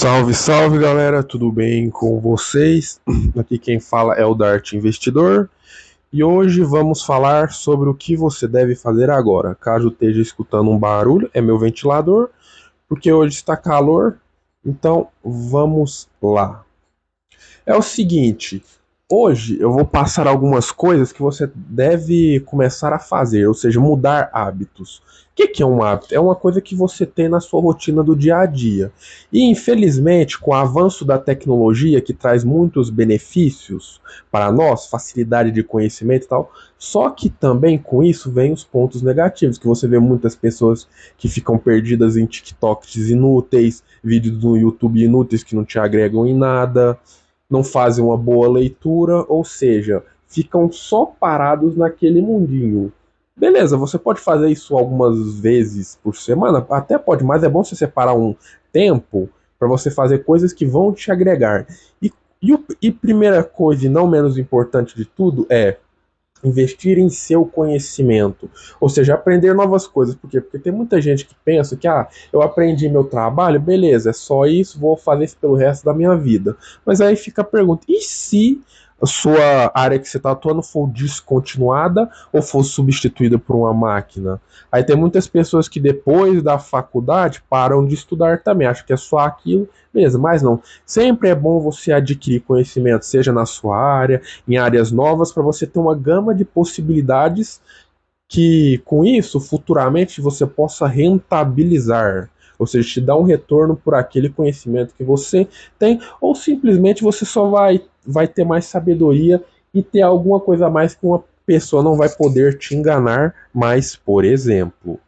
Salve, salve galera, tudo bem com vocês? Aqui quem fala é o Dart Investidor e hoje vamos falar sobre o que você deve fazer agora. Caso esteja escutando um barulho, é meu ventilador, porque hoje está calor, então vamos lá. É o seguinte, hoje eu vou passar algumas coisas que você deve começar a fazer, ou seja, mudar hábitos. O que é um hábito? É uma coisa que você tem na sua rotina do dia a dia. E infelizmente, com o avanço da tecnologia, que traz muitos benefícios para nós, facilidade de conhecimento e tal, só que também com isso vem os pontos negativos, que você vê muitas pessoas que ficam perdidas em TikToks inúteis, vídeos no YouTube inúteis que não te agregam em nada, não fazem uma boa leitura, ou seja, ficam só parados naquele mundinho. Beleza, você pode fazer isso algumas vezes por semana, até pode, mas é bom você separar um tempo para você fazer coisas que vão te agregar. E primeira coisa, e não menos importante de tudo, é investir em seu conhecimento, ou seja, aprender novas coisas. Por quê? Porque tem muita gente que pensa que, eu aprendi meu trabalho, beleza, é só isso, vou fazer isso pelo resto da minha vida. Mas aí fica a pergunta, e se a sua área que você está atuando for descontinuada ou for substituída por uma máquina? Aí tem muitas pessoas que depois da faculdade param de estudar também, acham que é só aquilo, beleza, mas não. Sempre é bom você adquirir conhecimento, seja na sua área, em áreas novas, para você ter uma gama de possibilidades que, com isso, futuramente você possa rentabilizar. Ou seja, te dar um retorno por aquele conhecimento que você tem, ou simplesmente você só vai ter mais sabedoria e ter alguma coisa a mais que uma pessoa não vai poder te enganar mais, por exemplo.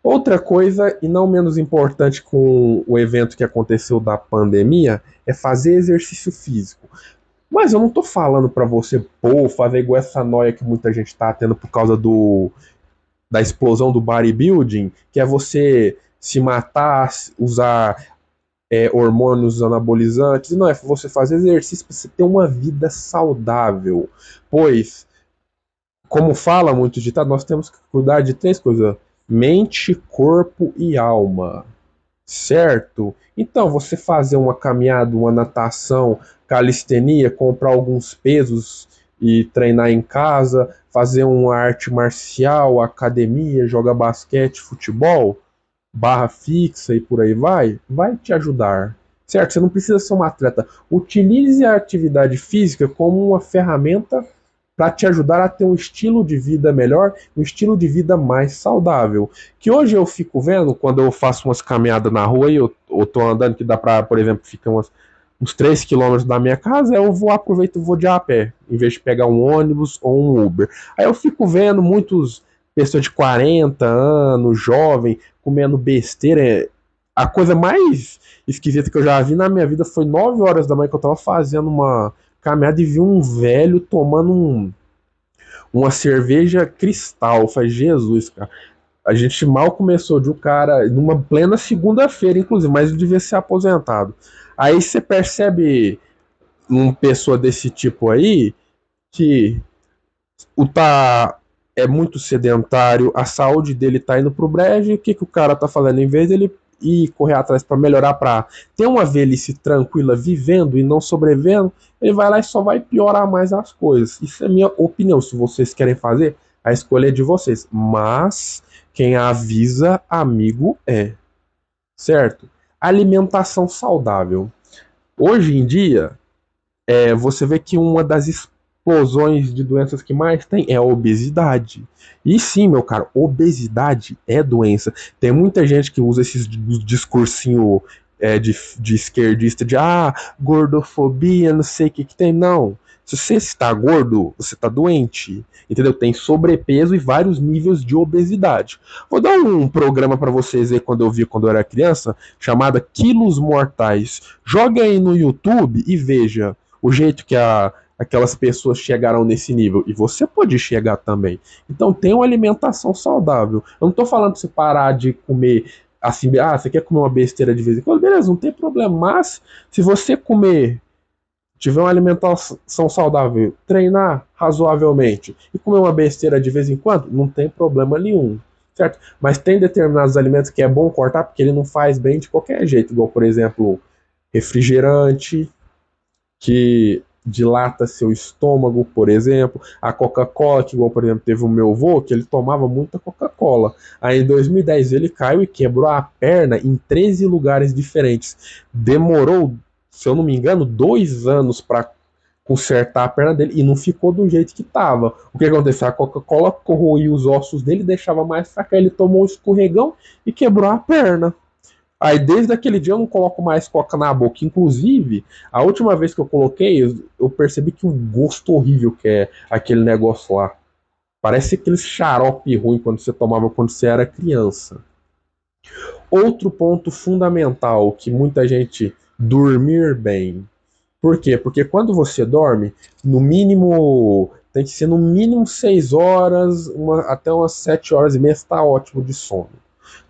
Outra coisa, e não menos importante com o evento que aconteceu da pandemia, é fazer exercício físico. Mas eu não tô falando pra você, fazer igual essa noia que muita gente tá tendo por causa da explosão do bodybuilding, que é você se matar, usar hormônios anabolizantes. Não, é você fazer exercício pra você ter uma vida saudável. Pois, como fala muito ditado, nós temos que cuidar de três coisas: mente, corpo e alma. Certo? Então, você fazer uma caminhada, uma natação, calistenia, comprar alguns pesos e treinar em casa, fazer uma arte marcial, academia, jogar basquete, futebol, barra fixa e por aí vai te ajudar. Certo? Você não precisa ser um atleta. Utilize a atividade física como uma ferramenta para te ajudar a ter um estilo de vida melhor, um estilo de vida mais saudável. Que hoje eu fico vendo, quando eu faço umas caminhadas na rua e eu tô andando, que dá para, por exemplo, ficar uns 3 quilômetros da minha casa, eu aproveito e vou de a pé, em vez de pegar um ônibus ou um Uber. Aí eu fico vendo muitos pessoas de 40 anos, jovem, comendo besteira. A coisa mais esquisita que eu já vi na minha vida foi 9 horas da manhã que eu tava fazendo uma caminhada e vi um velho tomando uma cerveja Cristal. Falei, Jesus, cara. A gente mal começou de um cara, numa plena segunda-feira, inclusive, mas ele devia ser aposentado. Aí você percebe uma pessoa desse tipo aí que é muito sedentário, a saúde dele tá indo pro brejo, e o que o cara tá fazendo? Em vez dele ir correr atrás para melhorar, para ter uma velhice tranquila, vivendo e não sobrevivendo, ele vai lá e só vai piorar mais as coisas. Isso é minha opinião. Se vocês querem fazer, a escolha é de vocês. Mas quem avisa, amigo é. Certo? Alimentação saudável. Hoje em dia, você vê que uma das explosões de doenças que mais tem é a obesidade. E sim, meu caro, obesidade é doença. Tem muita gente que usa esses discursinho de esquerdista de gordofobia, não sei o que tem. Não. Se você está gordo, você está doente. Entendeu? Tem sobrepeso e vários níveis de obesidade. Vou dar um programa para vocês aí quando eu era criança, chamada Quilos Mortais. Joga aí no YouTube e veja o jeito que aquelas pessoas chegaram nesse nível. E você pode chegar também. Então tem uma alimentação saudável. Eu não estou falando para você parar de comer assim, você quer comer uma besteira de vez em quando? Beleza, não tem problema. Mas se você tiver uma alimentação saudável, treinar razoavelmente e comer uma besteira de vez em quando, não tem problema nenhum. certo? Mas tem determinados alimentos que é bom cortar porque ele não faz bem de qualquer jeito, igual, por exemplo, refrigerante, que dilata seu estômago, por exemplo. A Coca-Cola, que igual, por exemplo, teve o meu avô, que ele tomava muita Coca-Cola. Aí em 2010 ele caiu e quebrou a perna em 13 lugares diferentes. Demorou, se eu não me engano, 2 anos para consertar a perna dele e não ficou do jeito que estava. O que aconteceu? A Coca-Cola corroía os ossos dele, deixava mais fraco, aí ele tomou um escorregão e quebrou a perna. Aí desde aquele dia eu não coloco mais coca na boca. Inclusive, a última vez que eu coloquei, eu percebi que o gosto horrível que é aquele negócio lá. Parece aquele xarope ruim quando você tomava quando você era criança. Outro ponto fundamental que muita gente dormir bem. Por quê? Porque quando você dorme, no mínimo tem que ser no mínimo 6 horas, até umas 7 horas e meia está ótimo de sono.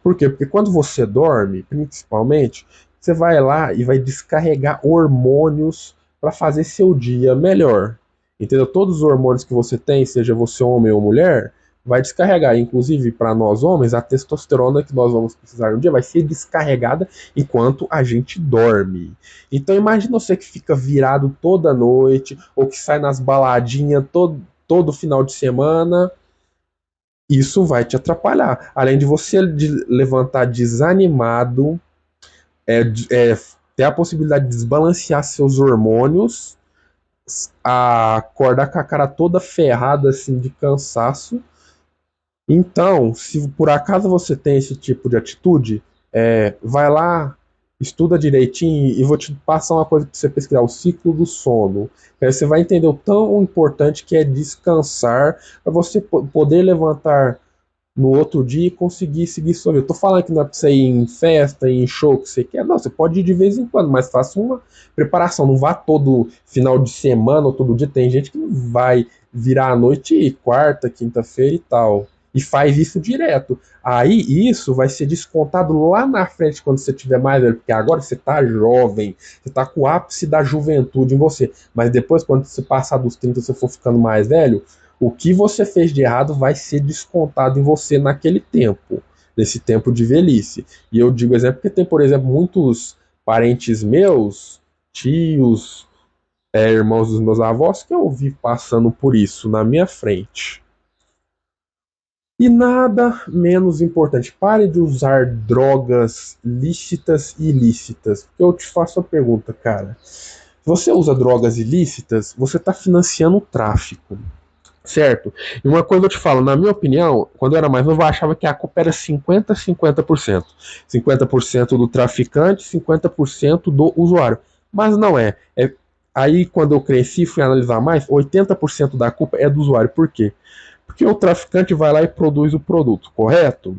Por quê? Porque quando você dorme, principalmente, você vai lá e vai descarregar hormônios para fazer seu dia melhor. Entendeu? Todos os hormônios que você tem, seja você homem ou mulher, vai descarregar. Inclusive, para nós homens, a testosterona que nós vamos precisar no dia vai ser descarregada enquanto a gente dorme. Então, imagina você que fica virado toda noite, ou que sai nas baladinhas todo final de semana. Isso vai te atrapalhar. Além de você levantar desanimado, ter a possibilidade de desbalancear seus hormônios, acordar com a cara toda ferrada assim de cansaço. Então, se por acaso você tem esse tipo de atitude, vai lá, estuda direitinho e vou te passar uma coisa para você pesquisar, o ciclo do sono. Aí você vai entender o tão importante que é descansar para você poder levantar no outro dia e conseguir seguir sua vida. Tô falando que não é pra você ir em festa, em show que você quer. Não, você pode ir de vez em quando, mas faça uma preparação. Não vá todo final de semana ou todo dia. Tem gente que vai virar à noite quarta, quinta-feira e tal. E faz isso direto. Aí isso vai ser descontado lá na frente quando você tiver mais velho. Porque agora você tá jovem, você tá com o ápice da juventude em você. Mas depois, quando você passar dos 30, você for ficando mais velho, o que você fez de errado vai ser descontado em você naquele tempo, nesse tempo de velhice. E eu digo exemplo porque tem, por exemplo, muitos parentes meus, tios, irmãos dos meus avós, que eu vi passando por isso na minha frente. E nada menos importante, pare de usar drogas lícitas e ilícitas. Eu te faço a pergunta, cara. Se você usa drogas ilícitas, você está financiando o tráfico. Certo? E uma coisa eu te falo, na minha opinião, quando eu era mais novo, eu achava que a culpa era 50-50%. 50% do traficante, 50% do usuário. Mas não é. Aí, quando eu cresci, fui analisar mais, 80% da culpa é do usuário. Por quê? Porque o traficante vai lá e produz o produto, correto?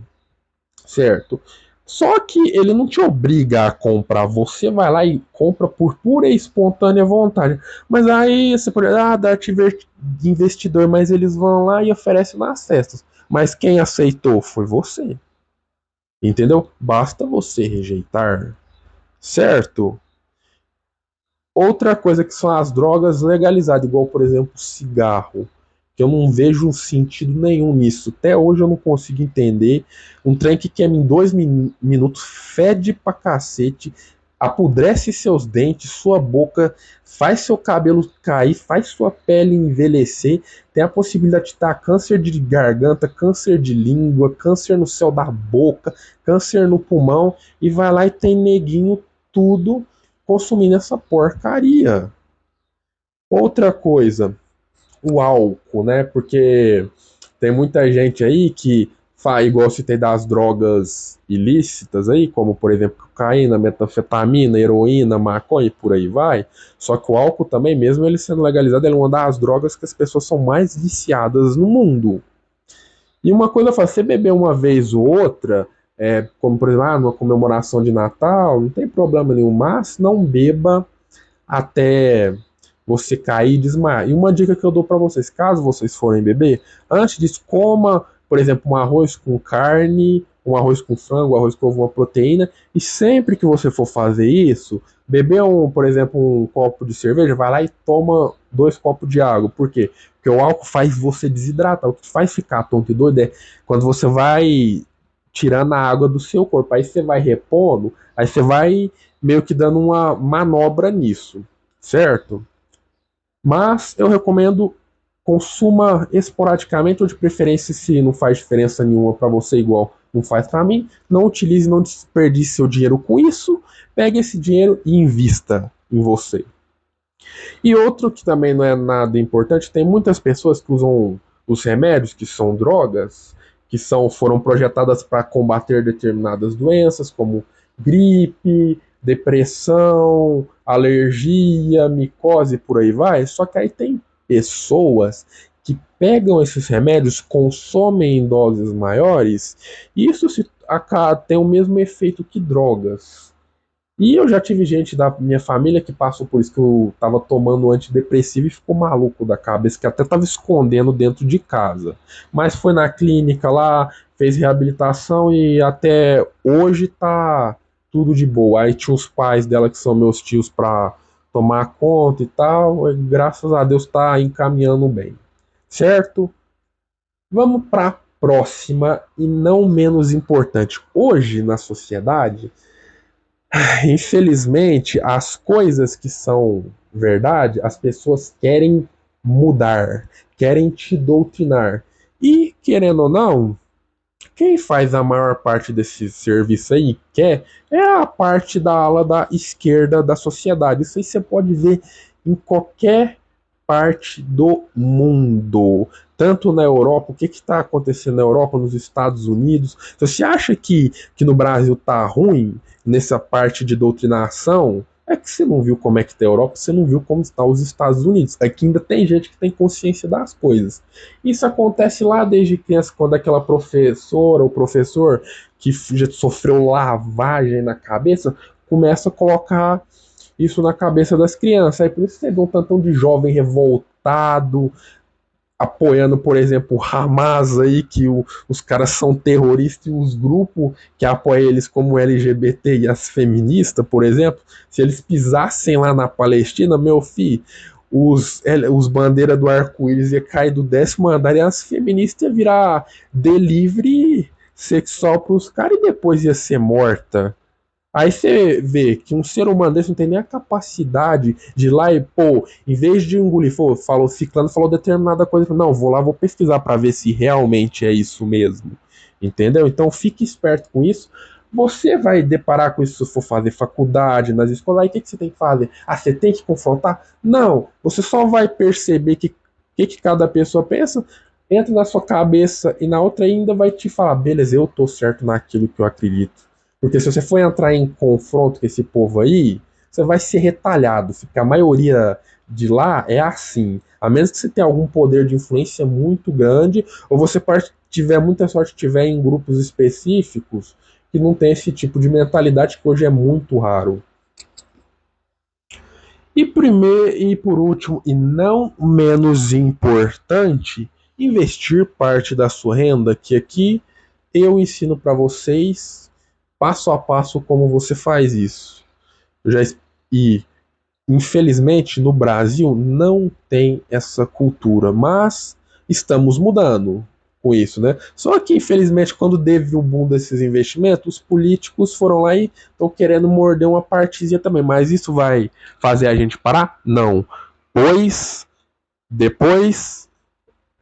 Certo. Só que ele não te obriga a comprar, você vai lá e compra por pura e espontânea vontade. Mas aí você pode, dá de investidor, mas eles vão lá e oferecem nas festas. Mas quem aceitou foi você. Entendeu? Basta você rejeitar. Certo? Outra coisa que são as drogas legalizadas, igual por exemplo cigarro, que eu não vejo sentido nenhum nisso. Até hoje eu não consigo entender. Um trem que queima em 2 minutos, fede pra cacete, apodrece seus dentes, sua boca, faz seu cabelo cair, faz sua pele envelhecer, tem a possibilidade de dar câncer de garganta, câncer de língua, câncer no céu da boca, câncer no pulmão, e vai lá e tem neguinho tudo consumindo essa porcaria. Outra coisa, o álcool, né? Porque tem muita gente aí que faz, igual eu citei das drogas ilícitas aí, como por exemplo cocaína, metanfetamina, heroína, maconha e por aí vai. Só que o álcool também, mesmo ele sendo legalizado, ele é uma das drogas que as pessoas são mais viciadas no mundo. E uma coisa eu falo, você beber uma vez ou outra, como por exemplo, numa comemoração de Natal, não tem problema nenhum, mas não beba até você cair e desmaiar. E uma dica que eu dou para vocês, caso vocês forem beber, antes disso, coma, por exemplo, um arroz com carne um arroz com frango, arroz com ovo, uma proteína, e sempre que você for fazer isso, beber por exemplo, um copo de cerveja, vai lá e toma 2 copos de água. Por quê? Porque o álcool faz você desidratar. O que faz ficar tonto e doido é quando você vai tirando a água do seu corpo. Aí você vai repondo, aí você vai meio que dando uma manobra nisso, certo? Mas eu recomendo consuma esporadicamente ou de preferência se não faz diferença nenhuma para você igual não faz para mim, não utilize, não desperdice seu dinheiro com isso, pegue esse dinheiro e invista em você. E outro que também não é nada importante, tem muitas pessoas que usam os remédios, que são drogas, foram projetadas para combater determinadas doenças, como gripe, depressão, alergia, micose, por aí vai. Só que aí tem pessoas que pegam esses remédios, consomem em doses maiores, e isso tem o mesmo efeito que drogas. E eu já tive gente da minha família que passou por isso, que eu tava tomando antidepressivo e ficou maluco da cabeça, que até tava escondendo dentro de casa. Mas foi na clínica lá, fez reabilitação e até hoje tá tudo de boa. Aí tinha os pais dela, que são meus tios, pra tomar conta e tal. E graças a Deus tá encaminhando bem. Certo? Vamos pra próxima e não menos importante. Hoje na sociedade, infelizmente, as coisas que são verdade, as pessoas querem mudar, querem te doutrinar. E, querendo ou não, quem faz a maior parte desse serviço aí é a parte da ala da esquerda da sociedade. Isso aí você pode ver em qualquer parte do mundo. Tanto na Europa, o que está acontecendo na Europa, nos Estados Unidos. Se você acha que no Brasil tá ruim nessa parte de doutrinação, é que você não viu como é que tá a Europa, você não viu como está os Estados Unidos. Aqui ainda tem gente que tem consciência das coisas. Isso acontece lá desde criança, quando aquela professora ou professor que já sofreu lavagem na cabeça começa a colocar isso na cabeça das crianças. Aí por isso você vê um tantão de jovem revoltado, apoiando, por exemplo, o Hamas aí, que os caras são terroristas, e os grupos que apoiam eles, como o LGBT e as feministas, por exemplo, se eles pisassem lá na Palestina, meu filho, os bandeiras do arco-íris ia cair do 10º andar e as feministas iam virar delivery sexual pros caras e depois ia ser morta. Aí você vê que um ser humano desse não tem nem a capacidade de ir lá e, pô, em vez de engolir, falou ciclano, falou determinada coisa, não, vou lá, vou pesquisar para ver se realmente é isso mesmo. Entendeu? Então fique esperto com isso. Você vai deparar com isso se for fazer faculdade, nas escolas, aí o que você tem que fazer? Ah, você tem que confrontar? Não, você só vai perceber que cada pessoa pensa, entra na sua cabeça e na outra ainda vai te falar, beleza, eu tô certo naquilo que eu acredito. Porque se você for entrar em confronto com esse povo aí, você vai ser retalhado, porque a maioria de lá é assim. A menos que você tenha algum poder de influência muito grande, ou você tiver muita sorte, tiver em grupos específicos que não tem esse tipo de mentalidade, que hoje é muito raro. E primeiro e por último, e não menos importante, investir parte da sua renda, que aqui eu ensino para vocês passo a passo como você faz isso. E infelizmente no Brasil não tem essa cultura, mas estamos mudando com isso, né? Só que infelizmente quando teve o boom desses investimentos, os políticos foram lá e estão querendo morder uma partezinha também, mas isso vai fazer a gente parar? Não. Pois depois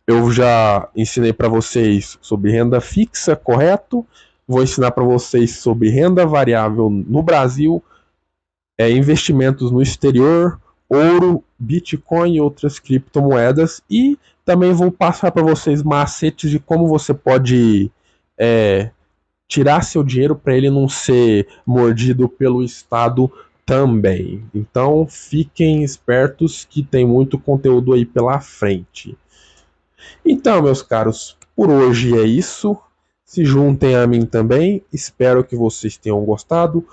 eu já ensinei para vocês sobre renda fixa, correto? Vou ensinar para vocês sobre renda variável no Brasil, investimentos no exterior, ouro, Bitcoin e outras criptomoedas. E também vou passar para vocês macetes de como você pode tirar seu dinheiro para ele não ser mordido pelo Estado também. Então fiquem espertos que tem muito conteúdo aí pela frente. Então, meus caros, por hoje é isso. Se juntem a mim também. Espero que vocês tenham gostado.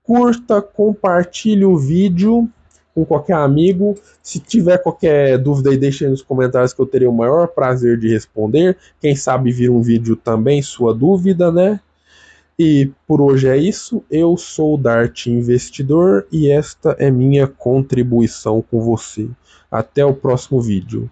Curta, compartilhe o vídeo com qualquer amigo. Se tiver qualquer dúvida aí, deixe aí nos comentários que eu terei o maior prazer de responder. Quem sabe vir um vídeo também, sua dúvida, né? E por hoje é isso. Eu sou o Dart Investidor e esta é minha contribuição com você. Até o próximo vídeo.